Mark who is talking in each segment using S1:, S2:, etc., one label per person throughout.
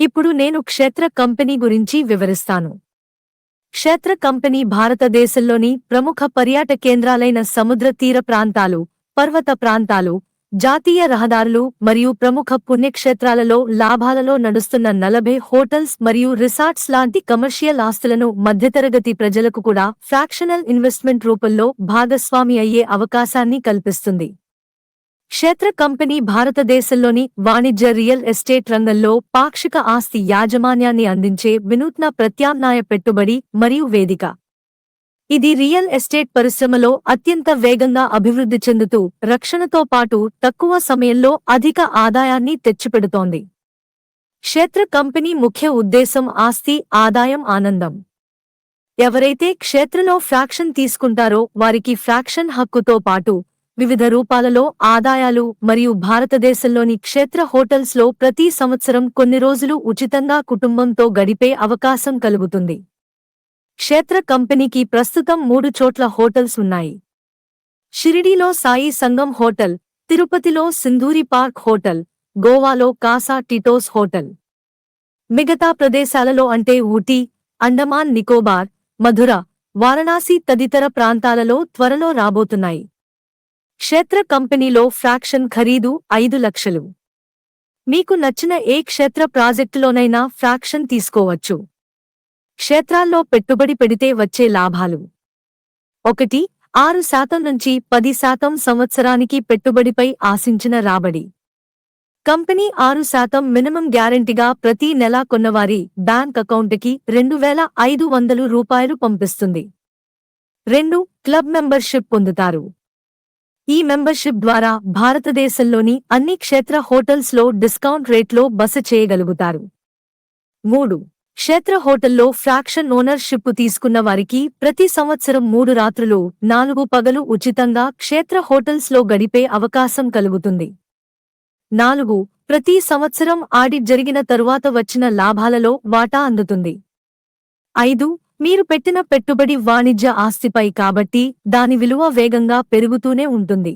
S1: ఇప్పుడు నేను క్షేత్ర కంపెనీ గురించి వివరిస్తాను. క్షేత్ర కంపెనీ భారతదేశంలోని ప్రముఖ పర్యాటక కేంద్రాలైన సముద్ర తీర ప్రాంతాలు, పర్వత ప్రాంతాలు, జాతీయ రహదారులు మరియు ప్రముఖ పుణ్యక్షేత్రాలలో లాభాలలో నడుస్తున్న 40 హోటల్స్ మరియు రిసార్ట్స్ లాంటి కమర్షియల్ ఆస్తులను మధ్యతరగతి ప్రజలకు కూడా ఫ్రాక్షనల్ ఇన్వెస్ట్మెంట్ రూపంలో భాగస్వామి అయ్యే అవకాశాన్ని కల్పిస్తుంది. క్షేత్ర కంపెనీ భారతదేశంలోని వాణిజ్య రియల్ ఎస్టేట్ రంగంలో పాక్షిక ఆస్తి యాజమాన్యాన్ని అందించే వినూత్న ప్రత్యామ్నాయ పెట్టుబడి మరియు వేదిక. ఇది రియల్ ఎస్టేట్ పరిశ్రమలో అత్యంత వేగంగా అభివృద్ధి చెందుతూ రక్షణతో పాటు తక్కువ సమయంలో అధిక ఆదాయాన్ని తెచ్చిపెడుతోంది. క్షేత్ర కంపెనీ ముఖ్య ఉద్దేశం ఆస్తి, ఆదాయం, ఆనందం. ఎవరైతే క్షేత్రలో ఫ్రాక్షన్ తీసుకుంటారో వారికి ఫ్రాక్షన్ హక్కుతో పాటు వివిధ రూపాలలో ఆదాయాలు మరియు భారతదేశంలోని క్షేత్ర హోటల్స్లో ప్రతి సంవత్సరం కొన్ని రోజులు ఉచితంగా కుటుంబంతో గడిపే అవకాశం కలుగుతుంది. క్షేత్ర కంపెనీకి ప్రస్తుతం 3 చోట్ల హోటల్స్ ఉన్నాయి. షిరిడీలో సాయి సంగం హోటల్, తిరుపతిలో సింధూరి పార్క్ హోటల్, గోవాలో కాసా టిటోస్ హోటల్. మిగతా ప్రదేశాలలో అంటే ఊటీ, అండమాన్ నికోబార్, మధుర, వారణాసి తదితర ప్రాంతాలలో త్వరలో రాబోతున్నాయి. క్షేత్ర కంపెనీలో ఫ్రాక్షన్ ఖరీదు 5 లక్షలు. మీకు నచ్చిన ఏ క్షేత్ర ప్రాజెక్టులోనైనా ఫ్రాక్షన్ తీసుకోవచ్చు. క్షేత్రాల్లో పెట్టుబడి పెడితే వచ్చే లాభాలు: 1. 6% నుంచి 10% సంవత్సరానికి పెట్టుబడిపై ఆశించిన రాబడి. కంపెనీ 6% మినిమం గ్యారెంటీగా ప్రతి నెలా కొన్నవారి బ్యాంక్ అకౌంటుకి రూ. 2,500 పంపిస్తుంది. 2. క్లబ్ మెంబర్షిప్ పొందుతారు. ఈ మెంబర్షిప్ ద్వారా భారతదేశంలోని అన్ని క్షేత్ర హోటల్స్లో డిస్కౌంట్ రేట్లో బస చేయగలుగుతారు. 3. క్షేత్ర హోటల్లో ఫ్రాక్షన్ ఓనర్షిప్ తీసుకున్న వారికి ప్రతి సంవత్సరం 3 రాత్రులు 4 పగలు ఉచితంగా క్షేత్ర హోటల్స్లో గడిపే అవకాశం కలుగుతుంది. 4. ప్రతి సంవత్సరం ఆడిట్ జరిగిన తరువాత వచ్చిన లాభాలలో వాటా అందుతుంది. 5. మీరు పెట్టిన పెట్టుబడి వాణిజ్య ఆస్తిపై కాబట్టి దాని విలువ వేగంగా పెరుగుతూనే ఉంటుంది.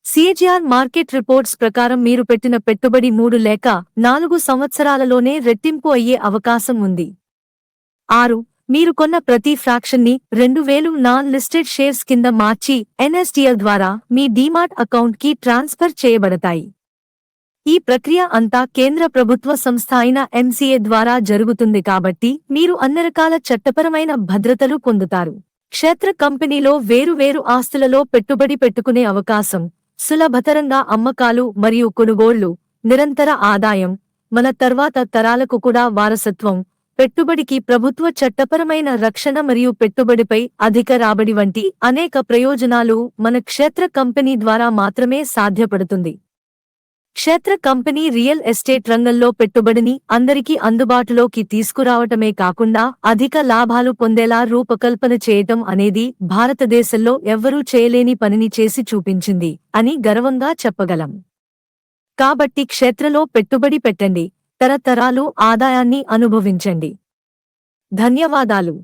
S1: సిఏజీఆర్ మార్కెట్ రిపోర్ట్స్ ప్రకారం మీరు పెట్టిన పెట్టుబడి 3 లేక 4 సంవత్సరాలలోనే రెట్టింపు అయ్యే అవకాశం ఉంది. 6. మీరు కొన్న ప్రతి ఫ్రాక్షన్ని 2000 నాన్ లిస్టెడ్ షేర్స్ కింద మార్చి ఎన్ఎస్డిఎల్ ద్వారా మీ డీమాట్ అకౌంట్కి ట్రాన్స్ఫర్ చేయబడతాయి. ఈ ప్రక్రియ అంతా కేంద్ర ప్రభుత్వ సంస్థ అయిన ఎంసీఏ ద్వారా జరుగుతుంది కాబట్టి మీరు అన్ని రకాల చట్టపరమైన భద్రతలు పొందుతారు. క్షేత్ర కంపెనీలో వేరు ఆస్తులలో పెట్టుబడి పెట్టుకునే అవకాశం, సులభతరంగా అమ్మకాలు మరియు కొనుగోళ్లు, నిరంతర ఆదాయం, మన తర్వాత తరాలకు కూడా వారసత్వం, పెట్టుబడికి ప్రభుత్వ చట్టపరమైన రక్షణ మరియు పెట్టుబడిపై అధిక రాబడి వంటి అనేక ప్రయోజనాలు మన క్షేత్ర కంపెనీ ద్వారా మాత్రమే సాధ్యపడుతుంది. క్షేత్ర కంపెనీ రియల్ ఎస్టేట్ రంగంలో పెట్టుబడిని అందరికీ అందుబాటులోకి తీసుకురావటమే కాకుండా అధిక లాభాలు పొందేలా రూపకల్పన చేయటం అనేది భారతదేశంలో ఎవ్వరూ చేయలేని పనిని చేసి చూపించింది అని గర్వంగా చెప్పగలం. కాబట్టి క్షేత్రలో పెట్టుబడి పెట్టండి, తరతరాలు ఆదాయాన్ని అనుభవించండి. ధన్యవాదాలు.